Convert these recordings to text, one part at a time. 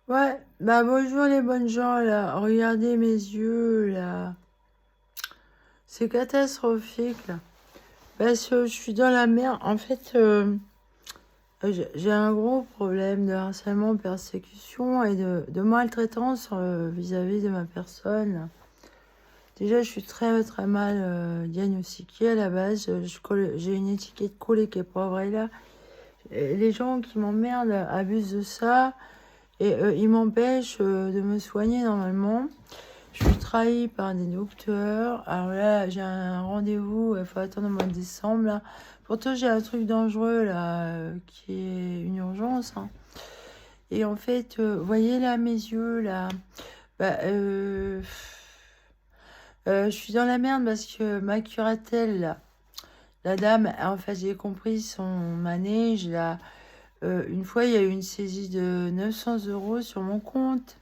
Ouais, bah bonjour les bonnes gens là. Regardez mes yeux là. C'est catastrophique là. Parce que je suis dans la merde. En fait, j'ai un gros problème de harcèlement, persécution et de maltraitance vis-à-vis de ma personne, là. Déjà, je suis très très mal diagnostiquée à la base. J'ai une étiquette collée qui est pas vraie là. Et les gens qui m'emmerdent abusent de ça et ils m'empêchent de me soigner normalement. Je suis trahie par des docteurs. Alors là, j'ai un rendez-vous, il faut attendre au mois de décembre. Là. Pourtant, j'ai un truc dangereux là, qui est une urgence, hein. Et en fait, vous voyez là mes yeux là, bah, je suis dans la merde parce que ma curatelle, là, la dame, en fait, j'ai compris son manège là. Une fois, il y a eu une saisie de 900 € sur mon compte.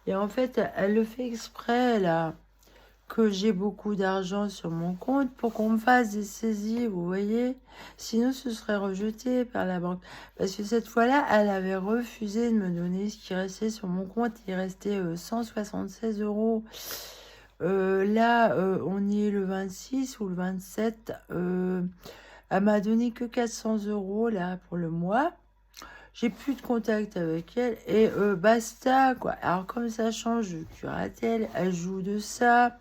Et en fait, elle le fait exprès là, que j'ai beaucoup d'argent sur mon compte pour qu'on me fasse des saisies, vous voyez. Sinon, ce serait rejeté par la banque. Parce que cette fois-là, elle avait refusé de me donner ce qui restait sur mon compte. Il restait 176 €. Là, on est le 26 ou le 27. Elle m'a donné que 400 € là pour le mois. J'ai plus de contact avec elle et basta quoi. Alors comme ça change de curatelle, elle joue de ça.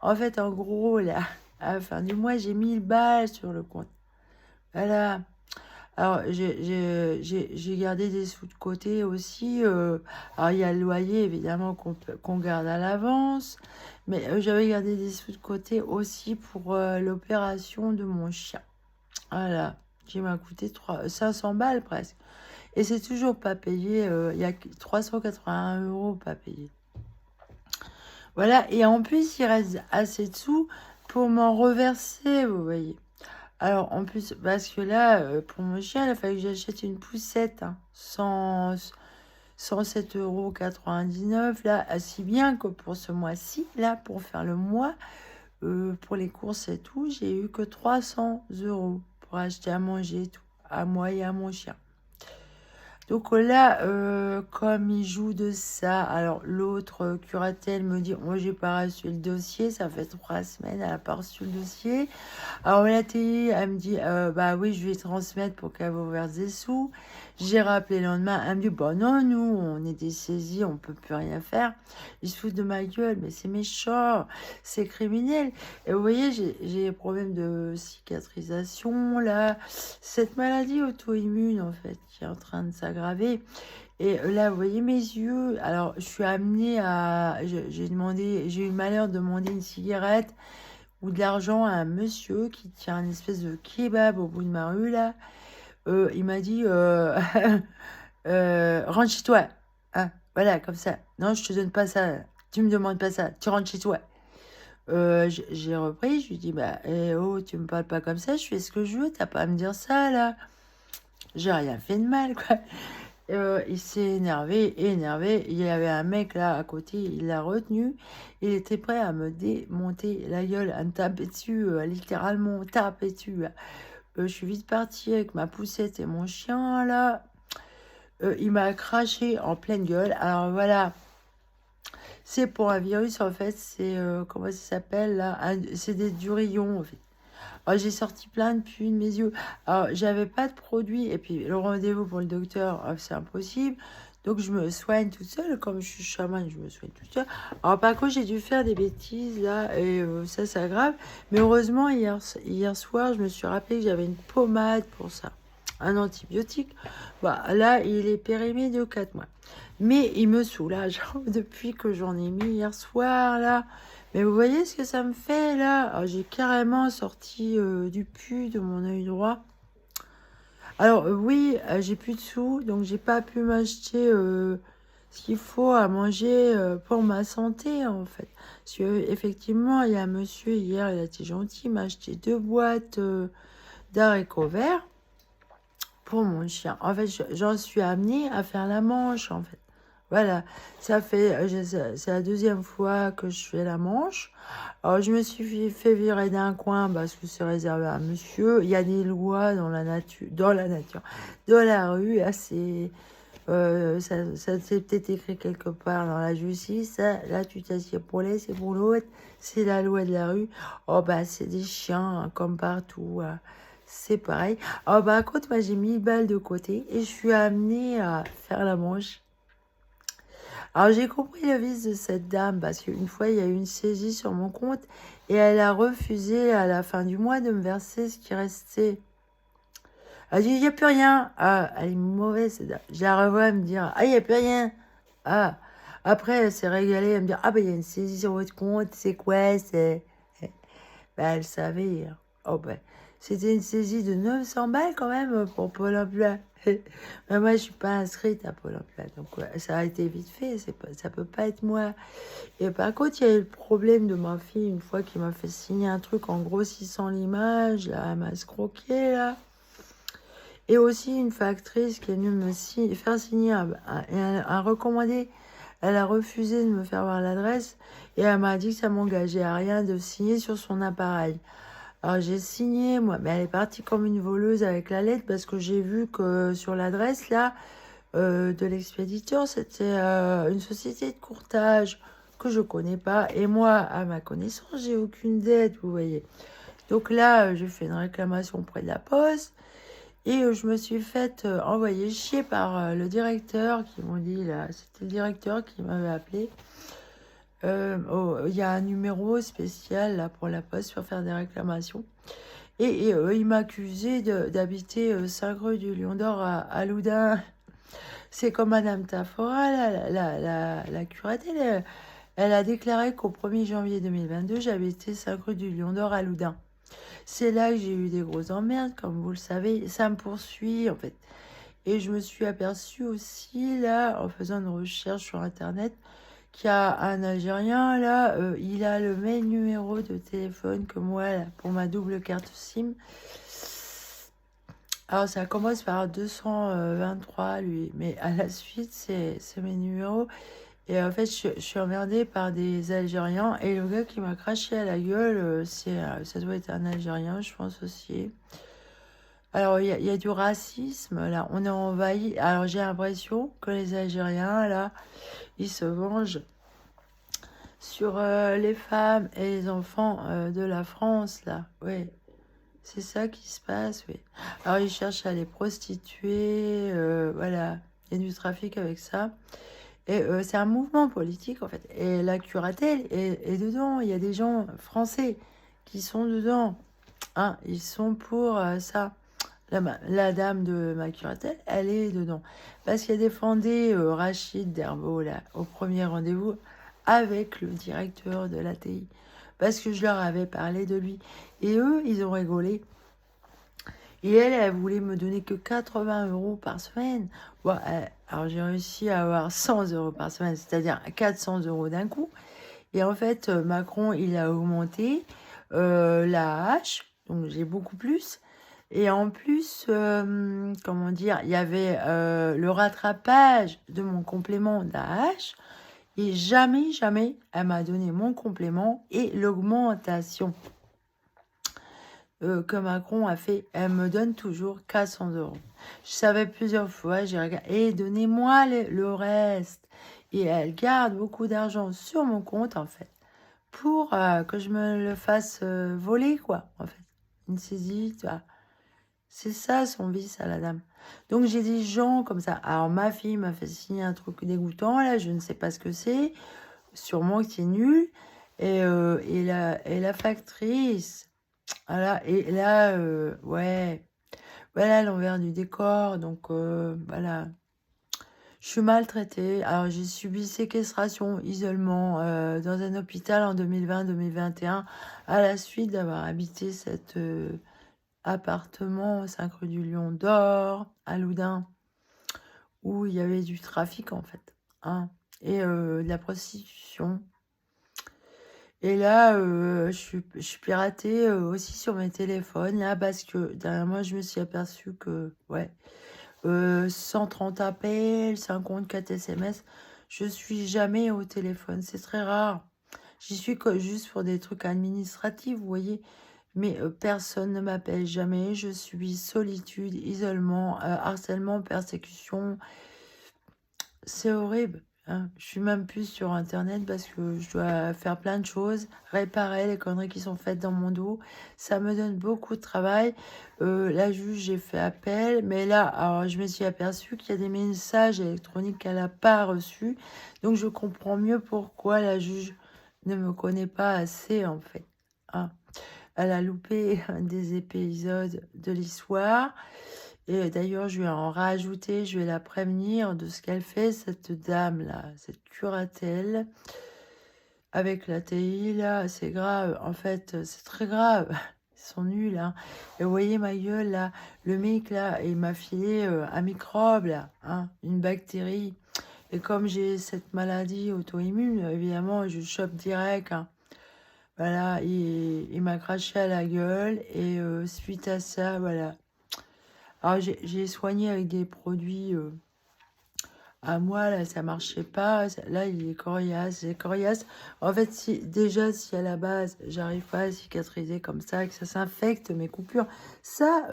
En fait, en gros, là, à la fin du mois, j'ai 1000 balles sur le compte. Voilà. Alors, j'ai gardé des sous de côté aussi. Alors, il y a le loyer, évidemment, qu'on garde à l'avance. Mais j'avais gardé des sous de côté aussi pour l'opération de mon chien. Voilà. Qui m'a coûté 500 balles presque. Et c'est toujours pas payé. Il y a 381 € pas payé. Voilà. Et en plus, il reste assez de sous pour m'en reverser, vous voyez. Alors, en plus, parce que là, pour mon chien, il a fallu que j'achète une poussette, hein, 107,99 € là, si bien que pour ce mois-ci, là, pour faire le mois, pour les courses et tout, j'ai eu que 300 € pour acheter à manger et tout, à moi et à mon chien. Donc là, comme il joue de ça, alors l'autre curatelle me dit, moi j'ai pas reçu le dossier, ça fait 3 semaines, elle a pas reçu le dossier. Alors la télé, elle me dit, bah oui, je vais transmettre pour qu'elle vous verse des sous. J'ai rappelé le lendemain, elle me dit, bah non, nous, on est des saisies, on peut plus rien faire. Ils se foutent de ma gueule, mais c'est méchant, c'est criminel. Et vous voyez, j'ai des problèmes de cicatrisation, là, cette maladie auto-immune, en fait, qui est en train de s'aggraver. Et là, vous voyez mes yeux. Alors, je suis amenée à. J'ai eu le malheur de demander une cigarette ou de l'argent à un monsieur qui tient une espèce de kebab au bout de ma rue, là. Il m'a dit rentre chez toi. Hein, voilà, comme ça. Non, je te donne pas ça. Tu me demandes pas ça. Tu rentres chez toi. J'ai repris. Je lui dis bah, oh, tu me parles pas comme ça. Je fais ce que je veux. T'as pas à me dire ça, là. J'ai rien fait de mal, quoi. Il s'est énervé. Il y avait un mec là à côté, il l'a retenu. Il était prêt à me démonter la gueule, à me taper dessus, littéralement taper dessus, là. Je suis vite partie avec ma poussette et mon chien là. Il m'a craché en pleine gueule. Alors voilà, c'est pour un virus en fait. C'est comment ça s'appelle là? C'est des durillons en fait. Alors, j'ai sorti plein de pus de mes yeux. Alors, j'avais pas de produit. Et puis, le rendez-vous pour le docteur, c'est impossible. Donc, je me soigne toute seule. Comme je suis chamane, je me soigne toute seule. Alors, par contre, j'ai dû faire des bêtises, là. Et ça, c'est grave. Mais heureusement, hier soir, je me suis rappelé que j'avais une pommade pour ça. Un antibiotique. Bah, là, il est périmé de 4 mois. Mais il me soulage depuis que j'en ai mis hier soir, là. Mais vous voyez ce que ça me fait là? Alors, j'ai carrément sorti du pu de mon œil droit. Alors oui, j'ai plus de sous, donc j'ai pas pu m'acheter ce qu'il faut à manger pour ma santé en fait. Parce que effectivement, il y a un monsieur hier, il a été gentil, il m'a acheté 2 boîtes d'haricots verts pour mon chien. En fait, j'en suis amenée à faire la manche en fait. Voilà, ça fait, c'est la deuxième fois que je fais la manche. Alors, je me suis fait virer d'un coin parce que c'est réservé à un monsieur. Il y a des lois dans la nature, dans la rue, assez. Ça s'est peut-être écrit quelque part dans la justice. Ça, là, tu t'assieds pour les, c'est pour l'autre. C'est la loi de la rue. Oh, bah, c'est des chiens, hein, comme partout. C'est pareil. Oh, bah, écoute, moi, j'ai 1000 balles de côté et je suis amenée à faire la manche. Alors, j'ai compris le vice de cette dame parce qu'une fois, il y a eu une saisie sur mon compte et elle a refusé à la fin du mois de me verser ce qui restait. Elle dit, il n'y a plus rien. Ah, elle est mauvaise, cette dame. Je la revois me dire, ah, il n'y a plus rien. Ah, après, elle s'est régalée à me dire, ah, ben, il y a une saisie sur votre compte, c'est quoi, c'est... Ben, elle savait, hein. Oh, ben, c'était une saisie de 900 balles quand même pour Pôle emploi. Mais moi, je suis pas inscrite à Pôle emploi, donc ouais, ça a été vite fait, ça peut pas être moi. Et par contre, il y a eu le problème de ma fille, une fois qu'il m'a fait signer un truc en grossissant l'image, là, elle m'a escroqué, là. Et aussi une factrice qui est venue faire signer un recommandé. Elle a refusé de me faire voir l'adresse et elle m'a dit que ça m'engageait à rien de signer sur son appareil. Alors j'ai signé, moi, mais elle est partie comme une voleuse avec la lettre parce que j'ai vu que sur l'adresse là de l'expéditeur, c'était une société de courtage que je connais pas. Et moi, à ma connaissance, j'ai aucune dette, vous voyez. Donc là, j'ai fait une réclamation auprès de la poste. Et je me suis fait envoyer chier par le directeur qui m'ont dit, là, c'était le directeur qui m'avait appelé. Il y a un numéro spécial là pour la poste pour faire des réclamations. Et il m'a accusé d'habiter 5 rue du Lion d'Or à Loudun. C'est comme Madame Tafora, là, la curatelle, elle a déclaré qu'au 1er janvier 2022, j'habitais 5 rue du Lion d'Or à Loudun. C'est là que j'ai eu des grosses emmerdes, comme vous le savez. Ça me poursuit, en fait. Et je me suis aperçue aussi, là, en faisant une recherche sur Internet, qu'il y a un Algérien, là, il a le même numéro de téléphone que moi, là, pour ma double carte SIM. Alors, ça commence par 223, lui. Mais à la suite, c'est mes numéros. Et en fait, je suis emmerdée par des Algériens. Et le gars qui m'a craché à la gueule, ça doit être un Algérien, je pense aussi. Alors, il y a du racisme, là. On est envahi. Alors, j'ai l'impression que les Algériens, là, ils se vengent sur les femmes et les enfants de la France, là. Oui, c'est ça qui se passe, oui. Alors, ils cherchent à les prostituer. Voilà, il y a du trafic avec ça. Et c'est un mouvement politique, en fait. Et la curatelle est dedans. Il y a des gens français qui sont dedans. Hein, ils sont pour ça. La dame de ma curatelle, elle est dedans. Parce qu'elle défendait Rachid Derbo, là, au premier rendez-vous, avec le directeur de l'ATI. Parce que je leur avais parlé de lui. Et eux, ils ont rigolé. Et elle voulait me donner que 80 euros par semaine. Bon, alors j'ai réussi à avoir 100 euros par semaine, c'est-à-dire 400 euros d'un coup. Et en fait, Macron, il a augmenté la hache, donc j'ai beaucoup plus. Et en plus, comment dire, il y avait le rattrapage de mon complément d'AH. Et jamais, jamais, elle m'a donné mon complément et l'augmentation que Macron a fait. Elle me donne toujours 400 euros. Je savais plusieurs fois, j'ai regardé, et donnez-moi le reste. Et elle garde beaucoup d'argent sur mon compte, en fait, pour que je me le fasse voler, quoi, en fait. Une saisie, tu vois. C'est ça son vice à la dame. Donc j'ai des gens comme ça. Alors ma fille m'a fait signer un truc dégoûtant, là, je ne sais pas ce que c'est. Sûrement que c'est nul. Et la factrice, voilà, et là, ouais, voilà l'envers du décor. Donc voilà, je suis maltraitée. Alors j'ai subi séquestration, isolement dans un hôpital en 2020-2021 à la suite d'avoir habité cet appartement 5 rue du Lion d'Or à Loudun où il y avait du trafic en fait, hein, et de la prostitution. Et là, je suis piratée aussi sur mes téléphones, là, parce que dernièrement, je me suis aperçue que, ouais, 130 appels, 54 SMS, je suis jamais au téléphone, c'est très rare. J'y suis juste pour des trucs administratifs, vous voyez, mais personne ne m'appelle jamais, je suis solitude, isolement, harcèlement, persécution, C'est horrible, hein. Je suis même plus sur internet parce que je dois faire plein de choses, réparer les conneries qui sont faites dans mon dos. Ça me donne beaucoup de travail. La juge, j'ai fait appel, mais là, alors, je me suis aperçue qu'il y a des messages électroniques qu'elle n'a pas reçus. Donc, je comprends mieux pourquoi la juge ne me connaît pas assez, en fait, hein. Elle a loupé des épisodes de l'histoire. Et d'ailleurs, je vais en rajouter, je vais la prévenir de ce qu'elle fait, cette dame-là, cette curatelle, avec la TI, là, c'est grave. En fait, c'est très grave. Ils sont nuls, hein. Et vous voyez ma gueule, là, le mec, là, il m'a filé un microbe, là, hein, une bactérie. Et comme j'ai cette maladie auto-immune, évidemment, je chope direct, hein. Voilà, il m'a craché à la gueule. Et suite à ça, voilà. Alors, j'ai soigné avec des produits à moi, là, ça marchait pas. Là, il est coriace. C'est coriace. En fait, si, déjà, si à la base, j'arrive pas à cicatriser comme ça, que ça s'infecte, mes coupures, ça,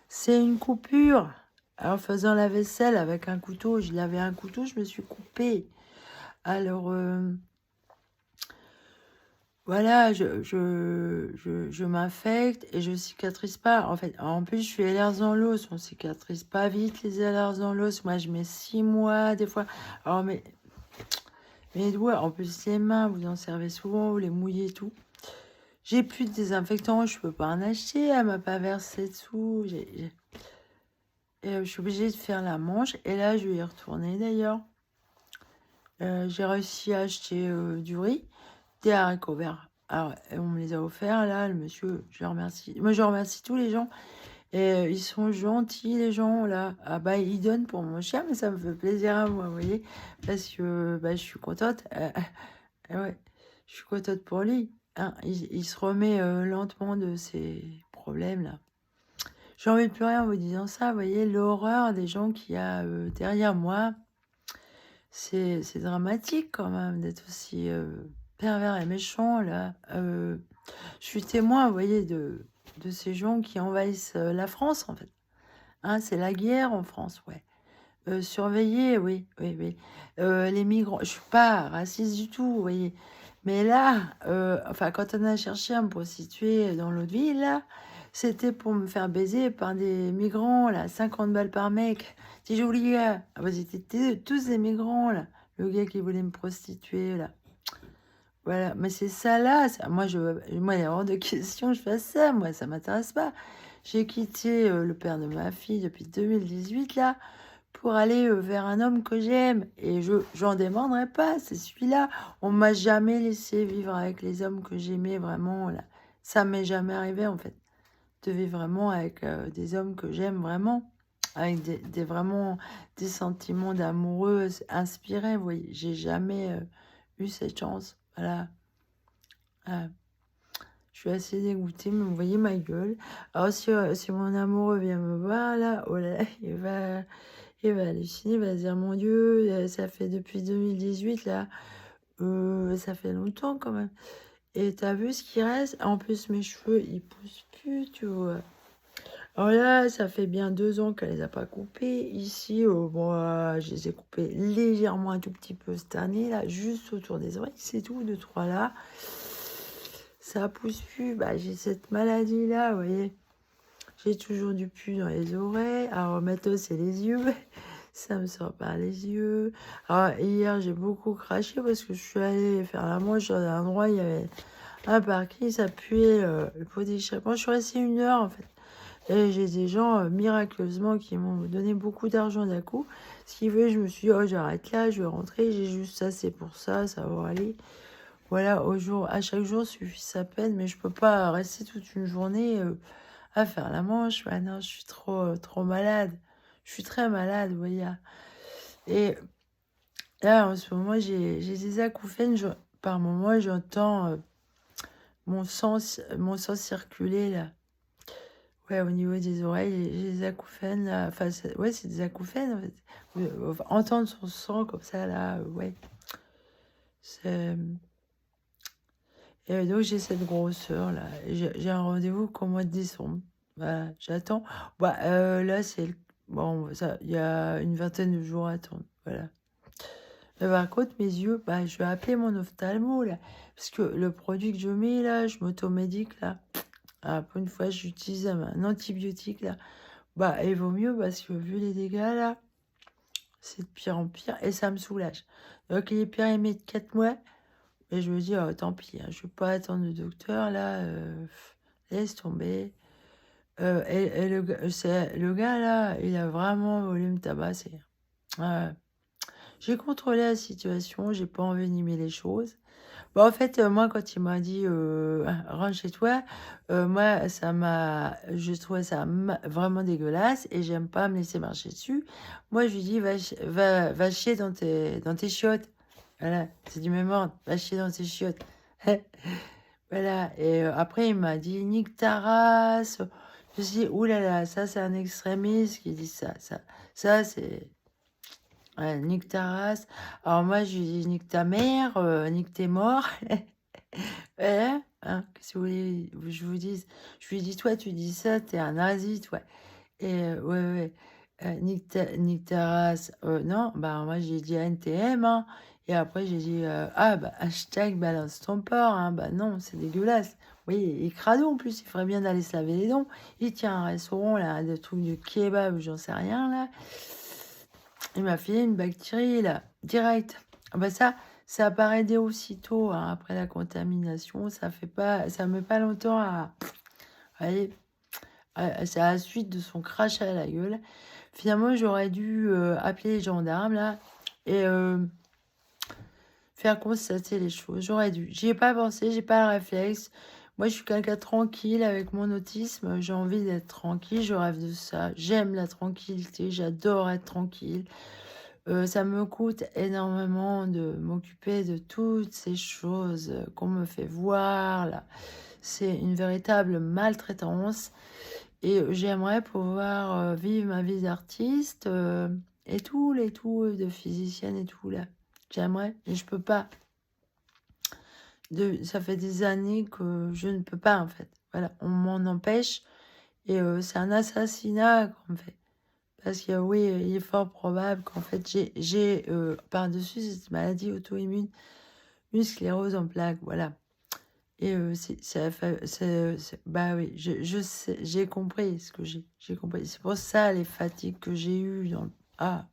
c'est une coupure. En faisant la vaisselle avec un couteau, je lavais un couteau, je me suis coupée. Alors, voilà, je m'infecte et je cicatrise pas. En fait, en plus, je suis allergique dans l'os. On cicatrise pas vite les allergies dans l'os. Moi, je mets 6 mois, des fois. Alors, mais mes doigts, en plus, les mains, vous en servez souvent, vous les mouillez et tout. J'ai plus de désinfectant, je peux pas en acheter. Elle m'a pas versé dessous. Je suis obligée de faire la manche. Et là, je vais y retourner d'ailleurs. J'ai réussi à acheter du riz, des haricots verts. Alors, on me les a offerts, là, le monsieur, je le remercie. Moi, je remercie tous les gens. Et ils sont gentils, les gens, là. Ah bah, ils donnent pour mon chien, mais ça me fait plaisir à moi, vous voyez. Parce que bah, je suis contente. Ouais, je suis contente pour lui, hein. Il se remet lentement de ses problèmes, là. J'en veux plus rien en vous disant ça, vous voyez, l'horreur des gens qu'il y a derrière moi. C'est dramatique quand même d'être aussi pervers et méchant là. Je suis témoin, vous voyez, de ces gens qui envahissent la France en fait. Hein, c'est la guerre en France, ouais. Surveiller, oui, oui, oui. Les migrants, je suis pas raciste du tout, vous voyez. Mais là, enfin, quand on a cherché à me prostituer dans l'autre ville, là, c'était pour me faire baiser par des migrants, là, 50 balles par mec. Si j'ai oublié, ah, bah, c'était tous des migrants, là. Le gars qui voulait me prostituer, là. Voilà, mais c'est ça, là. Moi, il y a hors de question que je fasse ça. Moi, ça m'intéresse pas. J'ai quitté le père de ma fille depuis 2018, là, pour aller vers un homme que j'aime. Et j'en demanderai pas, c'est celui-là. On m'a jamais laissé vivre avec les hommes que j'aimais vraiment, là. Ça m'est jamais arrivé, en fait, de vivre vraiment avec des hommes que j'aime vraiment. Avec vraiment des sentiments d'amoureux inspirés, vous voyez. J'ai jamais eu cette chance. Voilà. Ah, je suis assez dégoûtée, mais vous voyez ma gueule. Alors, si mon amoureux vient me voir, là, oh là, là, il va halluciner, il va se dire, mon Dieu, ça fait depuis 2018, là, ça fait longtemps quand même. Et t'as vu ce qui reste? En plus, mes cheveux, ils poussent plus, tu vois. Alors là, ça fait bien 2 ans qu'elle les a pas coupés. Ici, bon, je les ai coupés légèrement un tout petit peu cette année, là, juste autour des oreilles, c'est tout, 2, 3 là. Ça pousse plus, bah, j'ai cette maladie-là, vous voyez. J'ai toujours du pus dans les oreilles. Alors, maintenant, c'est les yeux. Ça me sort par les yeux. Alors, hier, j'ai beaucoup craché parce que je suis allée faire la manche dans un endroit, il y avait un parking, ça puait le pot d'échappement. Je suis restée 1 heure, en fait. Et j'ai des gens, miraculeusement, qui m'ont donné beaucoup d'argent d'un coup. Ce qui fait, je me suis dit, oh, j'arrête là, je vais rentrer. J'ai juste ça, c'est pour ça, ça va aller. Voilà, à chaque jour suffit sa peine, mais je peux pas rester toute une journée à faire la manche. Ah non, je suis trop malade. Je suis très malade, vous voyez. Et là, en ce moment, j'ai des acouphènes. Par moment, j'entends mon sang circuler, là. Ouais, au niveau des oreilles, j'ai des acouphènes, là. Enfin, ouais, c'est des acouphènes, en fait. Enfin, entendre son sang comme ça, là, ouais. C'est... Et donc, j'ai cette grosseur, là. J'ai un rendez-vous qu'au mois de décembre. Voilà, j'attends. Bah, là, Bon, ça, il y a une vingtaine de jours à attendre. Voilà. Mais par contre, mes yeux, bah, je vais appeler mon ophtalmo, là. Parce que le produit que je mets, là, je m'automédique, là. Pour une fois, j'utilise un antibiotique, là. Bah, il vaut mieux parce que vu les dégâts, là, c'est de pire en pire et ça me soulage. Donc, il est périmé de 4 mois. Et je me dis, oh, tant pis, hein, je ne vais pas attendre le docteur, là. Laisse tomber. Et le gars, là, il a vraiment voulu me tabasser. Ouais. J'ai contrôlé la situation, j'ai pas envenimé les choses. Bah, en fait, moi, quand il m'a dit rentre chez toi, moi, je trouvais ça vraiment dégueulasse et j'aime pas me laisser marcher dessus. Moi, je lui dis va chier dans tes chiottes. Voilà, c'est du même ordre, va chier dans tes chiottes. Voilà, et après, il m'a dit nique ta race. Je me suis dit, oulala, ça, c'est un extrémiste qui dit ça. Ça c'est. Ouais, nique ta race. Alors moi, je lui dis nique ta mère, nique tes morts. Ouais, hein, qu'est-ce que vous voulez que je vous dise? Je lui dis, toi, tu dis ça, t'es un nazi, toi. Et ouais, ouais, nique ta race. Non, bah moi, j'ai dit NTM, hein. Et après, j'ai dit, ah, bah, hashtag balance ton porc, hein. Bah non, c'est dégueulasse. Oui, il crado en plus, il ferait bien d'aller se laver les dents. Il tient un restaurant, là, de trucs de kebab, j'en sais rien, là. Il m'a filé une bactérie, là, direct. Ah bah ça apparaît dès aussitôt, hein, après la contamination. Ça met pas longtemps à... Allez, c'est à la suite de son crachat à la gueule. Finalement, j'aurais dû appeler les gendarmes, là, et faire constater les choses. J'aurais dû. J'y ai pas pensé, j'ai pas le réflexe. Moi, je suis quelqu'un de tranquille avec mon autisme. J'ai envie d'être tranquille, je rêve de ça. J'aime la tranquillité, j'adore être tranquille. Ça me coûte énormément de m'occuper de toutes ces choses qu'on me fait voir là. C'est une véritable maltraitance et j'aimerais pouvoir vivre ma vie d'artiste et tout de physicienne et tout là. J'aimerais, mais je peux pas. Ça fait des années que je ne peux pas en fait. Voilà, on m'en empêche et c'est un assassinat qu'on me fait. Parce que oui, il est fort probable qu'en fait, j'ai par-dessus cette maladie auto-immune, une sclérose en plaques, voilà. Et bah oui, je sais, j'ai compris ce que j'ai compris. C'est pour ça les fatigues que j'ai eues Ah.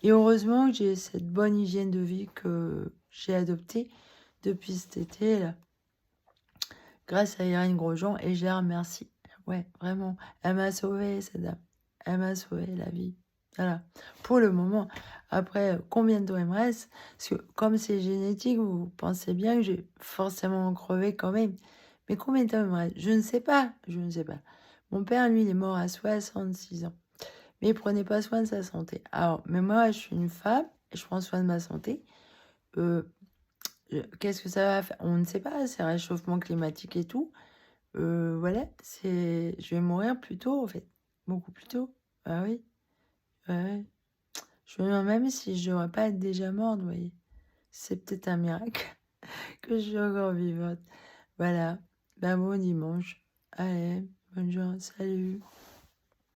Et heureusement que j'ai cette bonne hygiène de vie que j'ai adoptée depuis cet été, là, grâce à Irène Grosjean, et je la remercie. Ouais, vraiment. Elle m'a sauvée, cette dame. Elle m'a sauvé la vie. Voilà. Pour le moment. Après, combien de temps il me reste? Parce que comme c'est génétique, vous pensez bien que j'ai forcément crevé quand même. Mais combien de temps il me reste? Je ne sais pas. Je ne sais pas. Mon père, lui, il est mort à 66 ans. Mais il prenait pas soin de sa santé. Alors, mais moi, je suis une femme et je prends soin de ma santé. Euh, Qu'est-ce que ça va faire? On ne sait pas. C'est réchauffement climatique et tout. Voilà, je vais mourir plus tôt, en fait. Beaucoup plus tôt. Ah oui, ouais. Je me demande même si je n'aurais pas être déjà morte, vous voyez. C'est peut-être un miracle que je suis encore vivante. Voilà. Bon dimanche. Allez, bonne journée. Salut.